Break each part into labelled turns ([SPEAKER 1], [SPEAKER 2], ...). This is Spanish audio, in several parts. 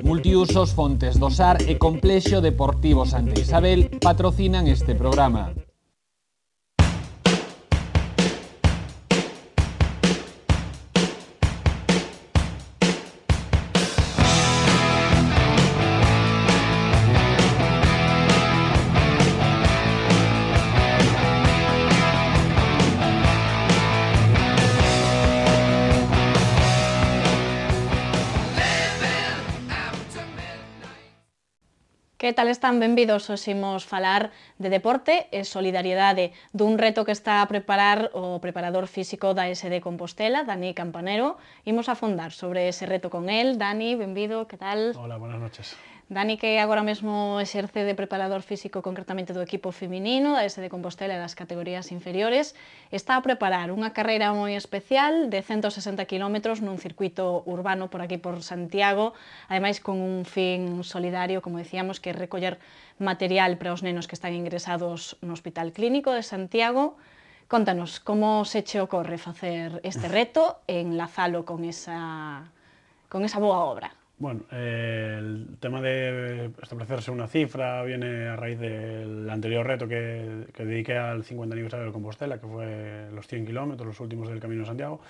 [SPEAKER 1] Multiusos Fontes do Sar e Complexo Deportivo Santa Isabel patrocinan este programa.
[SPEAKER 2] Que tal están? Benvidos, hoxe imos falar de deporte e solidariedade dun reto que está a preparar o preparador físico da SD Compostela, Dani Campanero. Imos afondar sobre ese reto con el. Dani, benvido, que tal?
[SPEAKER 3] Hola, buenas noches.
[SPEAKER 2] Dani, que agora mesmo exerce de preparador físico concretamente do equipo feminino da SD Compostela e das categorías inferiores, está a preparar unha carreira moi especial de 160 km nun circuito urbano por aquí por Santiago, ademais con un fin solidario, como decíamos, que é recoller material para os nenos que están ingresados no Hospital Clínico de Santiago. Contanos, como se che ocorre facer este reto e enlazalo con esa boa obra?
[SPEAKER 3] Bueno, el tema de establecerse una cifra viene a raíz del anterior reto que dediqué al 50 aniversario de Compostela, que fue los 100 kilómetros, los últimos del Camino de Santiago.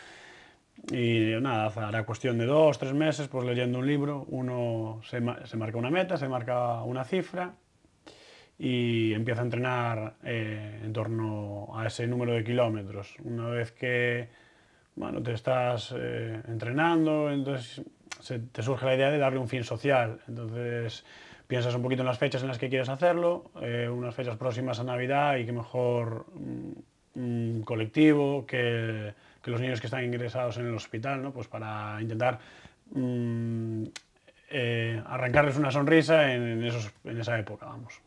[SPEAKER 3] Y nada, hará cuestión de 2 o 3 meses, pues leyendo un libro, uno se marca una meta, se marca una cifra y empieza a entrenar en torno a ese número de kilómetros. Una vez que bueno, te estás entrenando, entonces te surge la idea de darle un fin social. Entonces piensas un poquito en las fechas en las que quieres hacerlo, unas fechas próximas a Navidad y que mejor un colectivo que los niños que están ingresados en el hospital, ¿no? Pues para intentar arrancarles una sonrisa en esa época, vamos.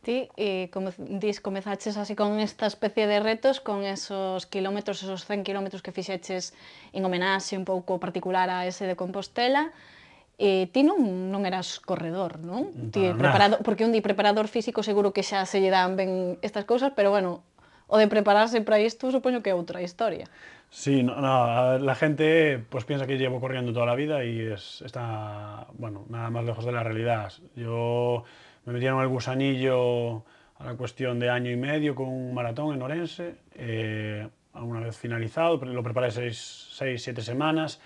[SPEAKER 2] Ti, como dis, comezaches así con esta especie de retos, con esos kilómetros, esos 100 kilómetros que fixeches en homenaxe un pouco particular a ese de Compostela. Ti non eras corredor, non? Porque un di preparador físico seguro que xa se lle dan ben estas cousas, pero bueno, o de prepararse para isto supoño que é outra historia.
[SPEAKER 3] Sí, no, la gente pues piensa que llevo corriendo toda la vida y está, bueno, nada más lejos de la realidad. Yo me metieron el gusanillo a la cuestión de año y medio con un maratón en Orense, una vez finalizado, lo preparé 6-7 semanas.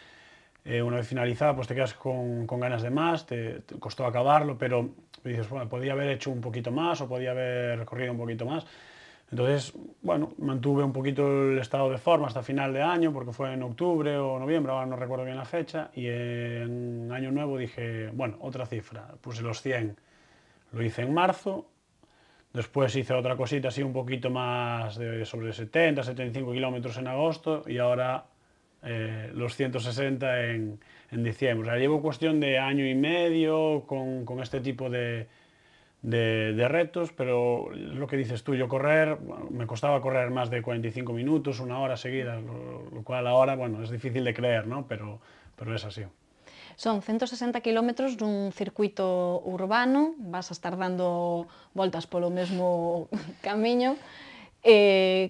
[SPEAKER 3] Una vez finalizado, pues te quedas con ganas de más, te costó acabarlo, pero dices, bueno, podía haber hecho un poquito más o podía haber corrido un poquito más. Entonces, bueno, mantuve un poquito el estado de forma hasta final de año, porque fue en octubre o noviembre, ahora no recuerdo bien la fecha, y en año nuevo dije, bueno, otra cifra, puse los 100, lo hice en marzo, después hice otra cosita así un poquito más sobre 70-75 kilómetros en agosto, y ahora los 160 en diciembre. O sea, llevo cuestión de año y medio con este tipo de retos, pero lo que dices tú, yo correr, bueno, me costaba correr más de 45 minutos, una hora seguida, lo cual ahora, bueno, es difícil de creer, ¿no? Pero es así.
[SPEAKER 2] Son 160 kilómetros nun circuito urbano, vas a estar dando voltas polo mesmo camiño.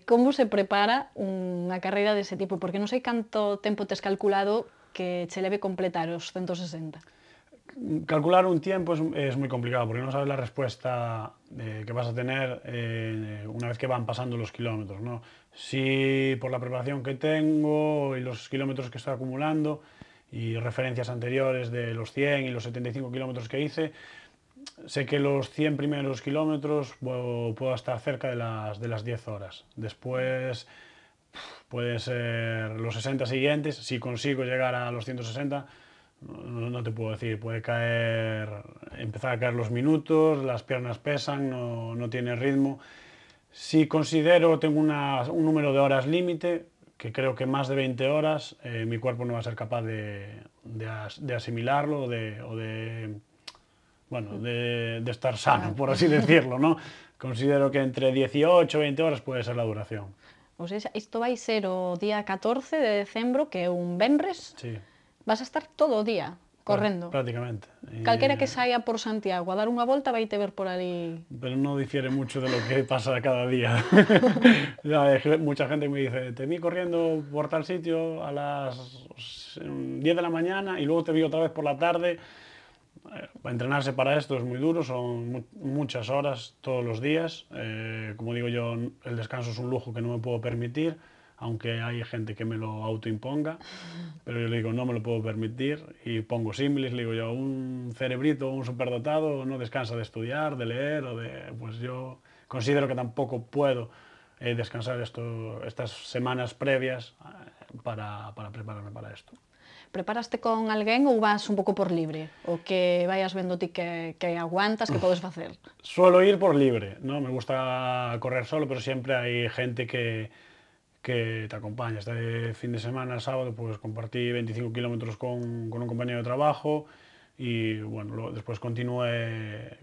[SPEAKER 2] Como se prepara unha carreira dese tipo? Porque non sei canto tempo tes calculado que che leve completar os 160.
[SPEAKER 3] Calcular un tiempo es muy complicado porque no sabes la respuesta que vas a tener una vez que van pasando los kilómetros, ¿no? Si por la preparación que tengo y los kilómetros que estoy acumulando y referencias anteriores de los 100 y los 75 kilómetros que hice, sé que los 100 primeros kilómetros puedo estar cerca de las 10 horas. Después pueden ser los 60 siguientes, si consigo llegar a los 160, no te puedo decir, puede empezar a caer los minutos, las piernas pesan, no tiene ritmo. Si considero, tengo un número de horas límite, que creo que más de 20 horas, mi cuerpo no va a ser capaz de asimilarlo o de estar sano, por así decirlo, ¿no? Considero que entre 18 y 20 horas puede ser la duración.
[SPEAKER 2] O sea, isto vai ser o día 14 de decembro, que é un venres.
[SPEAKER 3] Sí.
[SPEAKER 2] Vas a estar todo o día correndo.
[SPEAKER 3] Prácticamente.
[SPEAKER 2] Calquera que saia por Santiago a dar unha volta vai te ver por ali.
[SPEAKER 3] Pero no difiere mucho de lo que pasa cada día. Mucha gente me dice, te vi corriendo por tal sitio a las 10 de la mañana y luego te vi otra vez por la tarde. Entrenarse para esto es muy duro, son muchas horas todos los días. Como digo yo, el descanso es un lujo que no me puedo permitir, aunque hay gente que me lo autoimponga, pero yo le digo, no me lo puedo permitir y pongo símiles, le digo yo, un cerebrito, un superdotado no descansa de estudiar, de leer o de... Pues yo considero que tampoco puedo descansar estas semanas previas para prepararme para esto.
[SPEAKER 2] Preparaste con alguén ou vas un pouco por libre? O que vayas vendo ti que aguantas, que podes facer?
[SPEAKER 3] Suelo ir por libre, ¿no? Me gusta correr solo, pero siempre hay gente que te acompaña. Este fin de semana, el sábado, pues compartí 25 kilómetros con un compañero de trabajo y bueno, después continué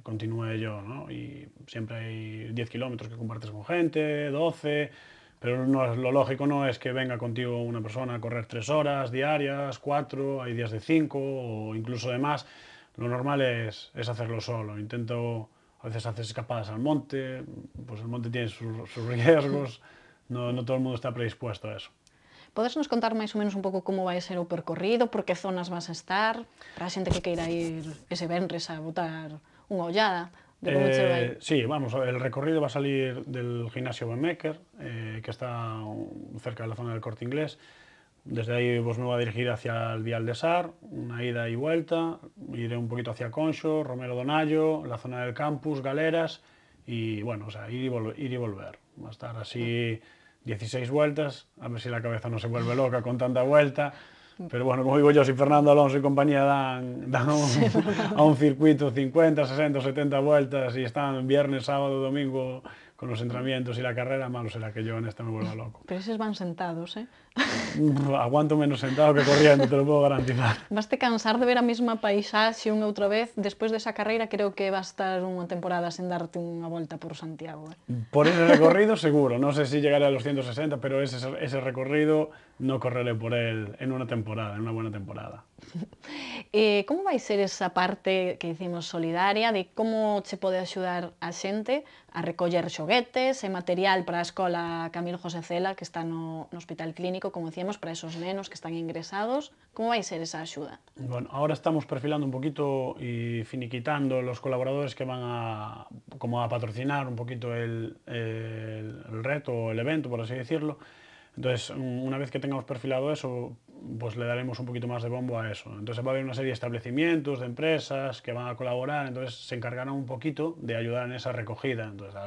[SPEAKER 3] yo, ¿no? Y siempre hay 10 kilómetros que compartes con gente, 12, pero lo lógico no es que venga contigo una persona a correr 3 horas diarias, 4, hay días de 5 o incluso de más. Lo normal es hacerlo solo. A veces haces escapadas al monte, pues el monte tiene sus riesgos, no todo el mundo está predispuesto a eso.
[SPEAKER 2] Podes nos contar máis ou menos un pouco como vai ser o percorrido, por que zonas vas a estar, para a xente que queira ir ese venres a botar unha ollada de como che vai?
[SPEAKER 3] Sí, vamos, el recorrido va a salir del gimnasio Benmaker, que está cerca de la zona del Corte Inglés. Desde ahí pues, me voy a dirigir hacia el Vial de Sar, una ida y vuelta, iré un poquito hacia Conxo, Romero Donayo, la zona del campus, Galeras, y bueno, o sea, ir y volver. Va a estar así 16 vueltas, a ver si la cabeza no se vuelve loca con tanta vuelta. Pero bueno, como digo yo, si Fernando Alonso y compañía dan a un circuito 50, 60, 70 vueltas y están viernes, sábado, domingo con los entrenamientos y la carrera, malo será que yo en esta me vuelva loco.
[SPEAKER 2] Pero eses van sentados,
[SPEAKER 3] Aguanto menos sentado que corriendo, te lo puedo garantizar.
[SPEAKER 2] Vaste cansar de ver a mesma paisaxe unha outra vez. Despois desa carreira creo que vas estar unha temporada sen darte unha volta por Santiago.
[SPEAKER 3] Por ese recorrido seguro, no sé si llegaré a los 160, pero ese recorrido no correré por él en una temporada, en una buena temporada.
[SPEAKER 2] Como vai ser esa parte que dicimos solidaria de como che pode axudar a xente a recoller xoguetes e material para a escola Camilo José Cela que está no Hospital Clínico, como decíamos, para esos nenos que están ingresados? Como vai ser esa axuda?
[SPEAKER 3] Bueno, ahora estamos perfilando un poquito y finiquitando los colaboradores que van como a patrocinar un poquito el reto o el evento, por así decirlo. Entonces, una vez que tengamos perfilado eso, pues le daremos un poquito más de bombo a eso. Entonces va a haber una serie de establecimientos, de empresas que van a colaborar, entonces se encargarán un poquito de ayudar en esa recogida. Entonces,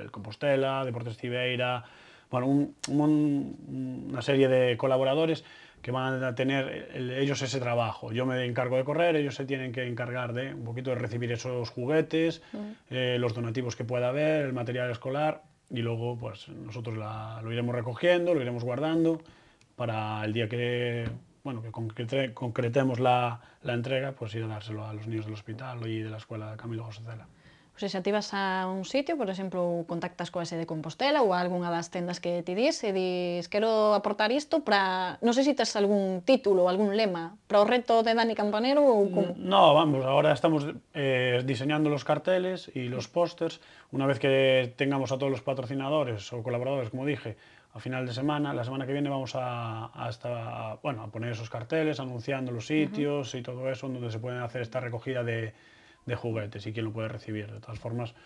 [SPEAKER 3] el Compostela, Deportes Cibeira, bueno, una serie de colaboradores que van a tener ellos ese trabajo. Yo me encargo de correr, ellos se tienen que encargar de un poquito de recibir esos juguetes, los donativos que pueda haber, el material escolar, y luego pues nosotros lo iremos recogiendo, lo iremos guardando para el día que, bueno, que concretemos la entrega, pues ir a dárselo a los niños del hospital y de la escuela Camilo José Cela.
[SPEAKER 2] O sea, ti vas a un sitio, por exemplo, contactas coa sede de Compostela ou a algunha das tendas que ti dis e dis, quero aportar isto para... Non sei se tes algún título ou algún lema para o reto de Dani Campanero ou como...
[SPEAKER 3] No, vamos, ahora estamos diseñando los carteles y los pósters. Una vez que tengamos a todos los patrocinadores o colaboradores, como dije, a final de semana, la semana que viene vamos a poner esos carteles, anunciando los sitios y todo eso, donde se pueden hacer esta recogida de juguetes y quién lo puede recibir. De todas formas,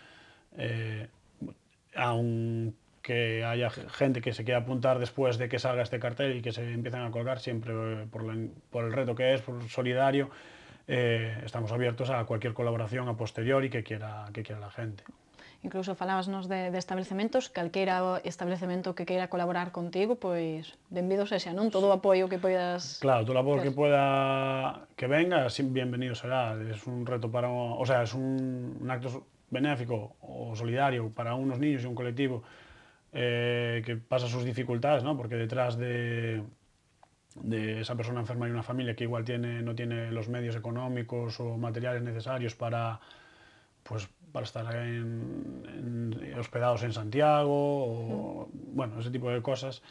[SPEAKER 3] aunque haya gente que se quiera apuntar después de que salga este cartel y que se empiecen a colgar, siempre por el reto que es, por solidario, estamos abiertos a cualquier colaboración a posteriori que quiera la gente.
[SPEAKER 2] Incluso falábasnos de estabelecementos, calqueira establecemento que queira colaborar contigo, pois benvido sexa, non? Todo o apoio que poidas...
[SPEAKER 3] Claro, todo el apoyo que venga, bienvenido será. Es un reto es un acto benéfico o solidario para unos niños y un colectivo que pasa sus dificultades, ¿no? Porque detrás de esa persona enferma hay una familia que igual no tiene los medios económicos o materiales necesarios para estar hospedados en Santiago, o bueno, ese tipo de cosas.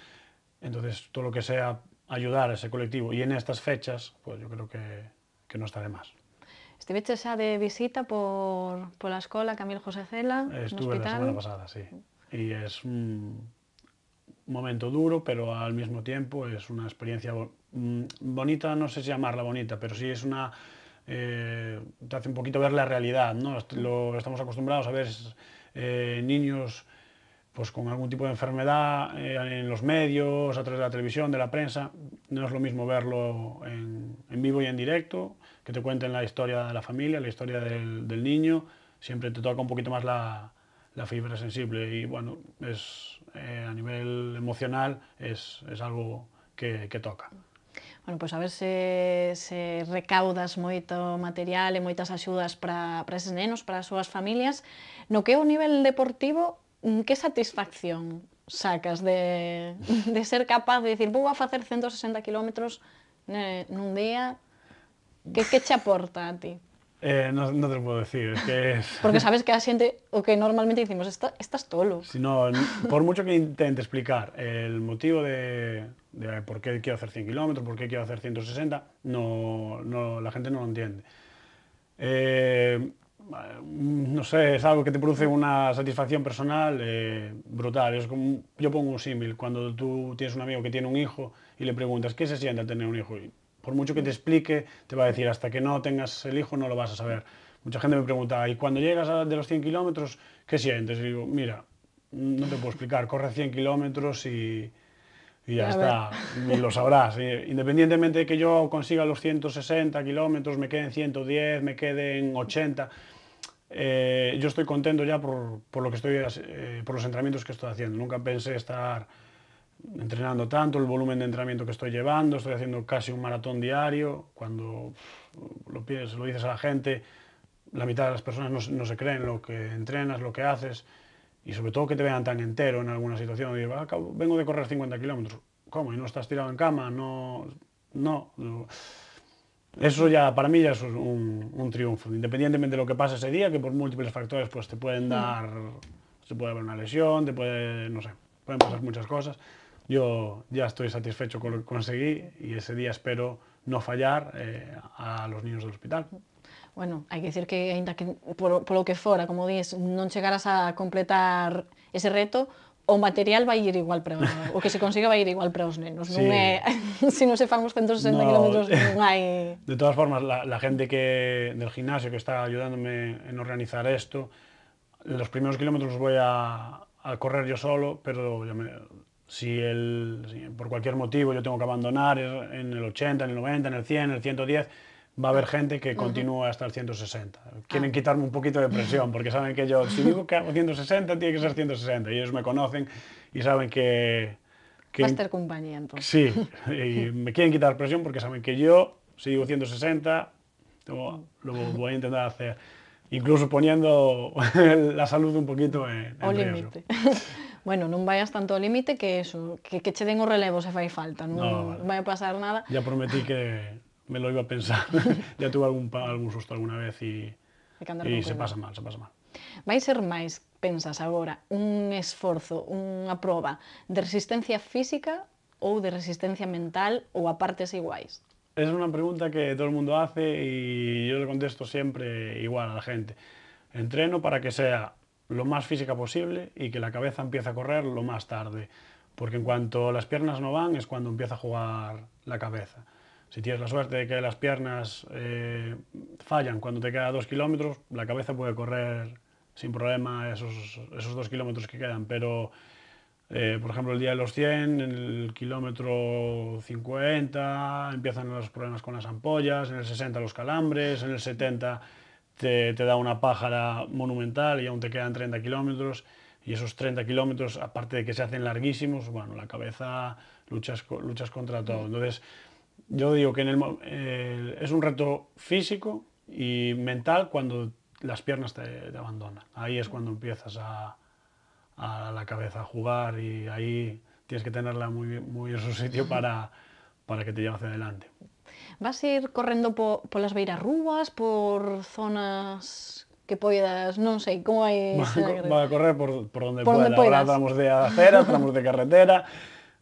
[SPEAKER 3] Entonces, todo lo que sea ayudar a ese colectivo y en estas fechas, pues yo creo que no está de más.
[SPEAKER 2] Estiveche xa de visita pola escola Camilo José Cela, no
[SPEAKER 3] Estuve la semana pasada, sí. Y es un momento duro, pero al mismo tiempo es una experiencia bonita, no sé si llamarla bonita, pero sí es una te hace un poquito ver la realidad, ¿no? Estamos acostumbrados a ver niños pues con algún tipo de enfermedad en los medios, a través de la televisión, de la prensa. No es lo mismo verlo en vivo y en directo, que te cuenten la historia de la familia, la historia del niño. Siempre te toca un poquito más la fibra sensible y bueno, a nivel emocional es algo que toca.
[SPEAKER 2] Bueno, pois a ver se recaudas moito material e moitas axudas para eses nenos, para as súas familias. No que é o nivel deportivo, que satisfacción sacas de ser capaz de dicir vou a facer 160 kilómetros nun día? Que che aporta a ti?
[SPEAKER 3] No te lo puedo decir, es que es...
[SPEAKER 2] Porque sabes que a xente, o que normalmente dicimos, estás tolo.
[SPEAKER 3] Si no, por mucho que intente explicar el motivo de por qué quiero hacer 100 kilómetros, por qué quiero hacer 160, la gente no lo entiende. No sé, es algo que te produce una satisfacción personal brutal. Es como, yo pongo un símil, cuando tú tienes un amigo que tiene un hijo y le preguntas qué se siente al tener un hijo, y por mucho que te explique, te va a decir hasta que no tengas el hijo no lo vas a saber. Mucha gente me pregunta, ¿y cuando llegas de los 100 kilómetros, qué sientes? Y digo, mira, no te puedo explicar, corre 100 kilómetros y ya está, y lo sabrás. Independientemente de que yo consiga los 160 kilómetros, me queden 110, me queden 80, yo estoy contento ya por lo que estoy, por los entrenamientos que estoy haciendo. Nunca pensé estar entrenando tanto, el volumen de entrenamiento que estoy llevando, estoy haciendo casi un maratón diario. Cuando se lo dices a la gente, la mitad de las personas no se creen lo que entrenas, lo que haces, y sobre todo que te vean tan entero en alguna situación. Digo, vengo de correr 50 kilómetros. ¿Cómo? ¿Y no estás tirado en cama? No. Eso ya, para mí ya es un triunfo, independientemente de lo que pase ese día, que por múltiples factores pues te pueden dar, se puede haber una lesión, no sé, pueden pasar muchas cosas. Yo ya estoy satisfecho con lo que conseguí y ese día espero no fallar a los niños del hospital.
[SPEAKER 2] Bueno, hai que dicir que, aínda que polo que fora, como dis, non chegaras a completar ese reto, o material vai ir igual para o que se consiga vai ir igual para os nenos.
[SPEAKER 3] Sí.
[SPEAKER 2] Non é, se non se fan os 160
[SPEAKER 3] No.
[SPEAKER 2] kilómetros non hai...
[SPEAKER 3] De todas formas, la gente del gimnasio que está ayudándome en organizar esto, los primeros kilómetros los voy a correr yo solo, pero si por cualquier motivo yo tengo que abandonar en el 80, en el 90, en el 100, en el 110, va a haber gente que continúa hasta el 160. Quieren quitarme un poquito de presión, porque saben que yo, si digo que hago 160, tiene que ser 160. Y ellos me conocen y saben que
[SPEAKER 2] Vas a ter compañía, entonces.
[SPEAKER 3] sí, y me quieren quitar presión porque saben que yo, si digo 160, lo voy a intentar hacer. Incluso poniendo la salud un poquito en
[SPEAKER 2] Ao
[SPEAKER 3] riesgo.
[SPEAKER 2] límite. Bueno, non vayas tanto ao límite que eso, que che den o relevo se fai falta, non
[SPEAKER 3] vale.
[SPEAKER 2] vai a pasar nada.
[SPEAKER 3] Ya prometí que me lo iba a pensar. Ya tuve algún susto alguna vez y se pasa mal, se pasa mal.
[SPEAKER 2] Vai ser máis, pensas agora, un esforzo, unha proba de resistencia física ou de resistencia mental ou a partes iguais?
[SPEAKER 3] Es una pregunta que todo el mundo hace y yo le contesto siempre igual a la gente. Entreno para que sea lo más física posible y que la cabeza empiece a correr lo más tarde, porque en cuanto las piernas no van es cuando empieza a jugar la cabeza. Si tienes la suerte de que las piernas fallan cuando te quedan 2 kilómetros, la cabeza puede correr sin problema esos 2 kilómetros que quedan, pero por ejemplo el día de los 100, en el kilómetro 50 empiezan los problemas con las ampollas, en el 60 los calambres, en el 70 te da una pájara monumental y aún te quedan 30 kilómetros, y esos 30 kilómetros, aparte de que se hacen larguísimos, bueno, la cabeza luchas contra todo. Entonces, yo digo que es un reto físico y mental cuando las piernas te abandonan. Ahí es cuando empiezas a la cabeza a jugar y ahí tienes que tenerla muy en su sitio para que te lleve hacia adelante.
[SPEAKER 2] Vas a ir correndo polas beirarrúas, por zonas que poidas, non sei, como vai ser?
[SPEAKER 3] Va a correr por donde
[SPEAKER 2] Por
[SPEAKER 3] pueda.
[SPEAKER 2] donde puedas.
[SPEAKER 3] Habrá tramos de acera, tramos de carretera.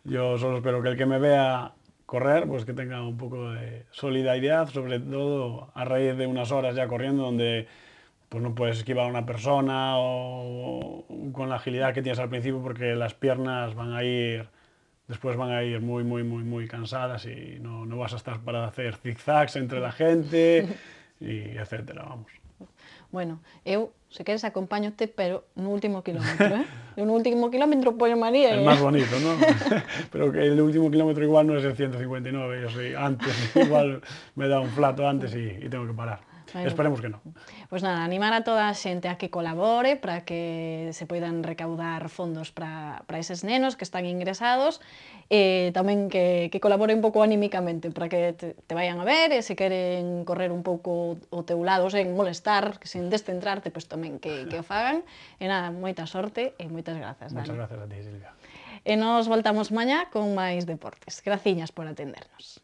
[SPEAKER 3] Yo solo espero que el que me vea correr, pues que tenga un poco de solidaridad, sobre todo a raíz de unas horas ya corriendo donde pues no puedes esquivar a una persona o con la agilidad que tienes al principio, porque las piernas después van a ir muy cansadas y no vas a estar para hacer zigzags entre la gente e etcétera, vamos.
[SPEAKER 2] Bueno, eu, se queres, acompáñote, pero no último kilómetro, Eu no último kilómetro poño María.
[SPEAKER 3] El más bonito, ¿no? Pero que el último kilómetro igual no es el 159, yo sé, antes, igual me da un flato antes y tengo que parar.
[SPEAKER 2] Bueno,
[SPEAKER 3] esperemos que no.
[SPEAKER 2] Pois nada, animar a toda a xente a que colabore para que se poidan recaudar fondos para eses nenos que están ingresados, e tamén que colaboren un pouco anímicamente para que te vayan a ver, e se queren correr un pouco o teu lado sen molestar, sen descentrarte, pois tamén que o fagan. E nada, moita sorte e moitas grazas, Dani.
[SPEAKER 3] Muchas gracias a ti, Silvia.
[SPEAKER 2] E nos voltamos mañá con máis deportes. Graciñas por atendernos.